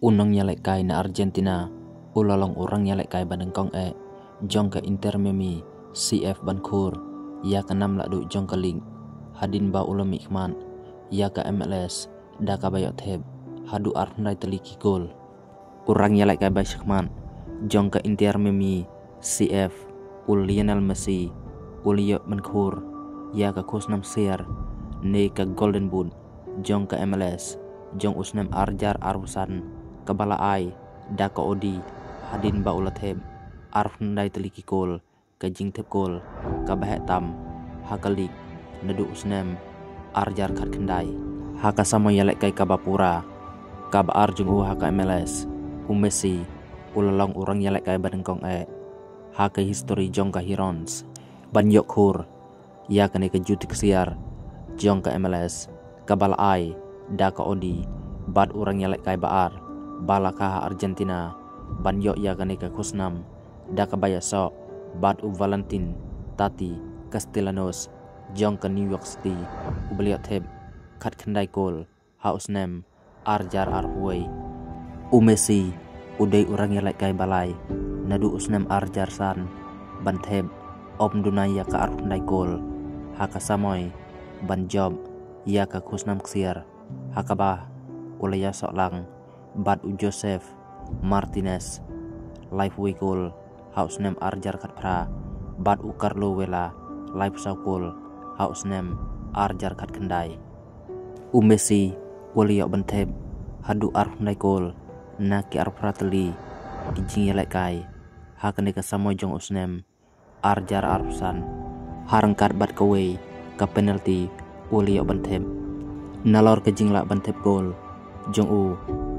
Unang nyalek kai na Argentina, ulalong orang nyalek kai bandengkong jong ke Inter Miami, CF Bankur, ya ke 6 lak duk jong ke link, hadin ba ulam ikman, ya ke MLS, da ka bayot heb, hadu arfnai teliki gol. Orang nyalek kai basyakman, jong ke Inter Miami, CF, Lionel Messi, Uliyot Bankur, ya ke kus 6 siar, ne ke Golden Boot, jong ke MLS, jong usnem arjar arusan, kabala ai, da ka odi, hadin ba ulat heb, arfnai teliki gol, ke jing tep gol, ka bahek tam, hakalik, nadu usnem, arjar kat kendai, haka sama yalek kai kabapura, kaba arjung haka MLS, Messi, ulalong orang yalek kai badengkong haka history jong ka Hirons, banyok hur, ya kene ke jutik siar, jong ka MLS, kabala ai, da ka odi, bad orang yalek kai baar, balakaha Argentina, banyok ya kene ke kusnam, da ka bayasok, bad u Valentin, Tati, Castellanos, jong ke New York City, ubeliot heb, kat kendai gol, hausnem, arjar arhuai, Messi, udai orang yalek kai balai, nadu usnem arjar san, banteb, om dunai ya ka arfundai gol, haka samoy, ban job, ya ka kusnam ksiar, haka bah, ulaya sok lang, bad u Joseph, Martinez, live we gol, hausnem arjar kat pra, bad u Carlo Vela, live sau gol, hausnem arjar kat kendai. Messi, ulaya banteb, hadu arfundai gol, naki arprateli, kijing yalek kai, hakane ka samoy jong usnem, arjar arsan, harangkat bat kaway, ka penalti, uliyok bantep, nalor ke jing lak bantep gol, jong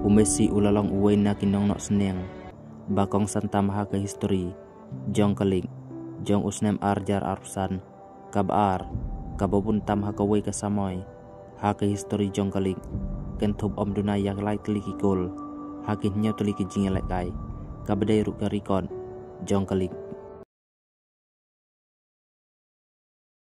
Messi ulalong uway na kinong nok seneng, bakong santam haka history, jong kalik, jong usnem arjar arsan, kabar, kababun tam haka way ka samoy, haka history jong kalik, kentup om dunay yak lai teliki gol, hakin nyaw teliki jing yalek kai, kabadai ruk ka rikod, jong kalik.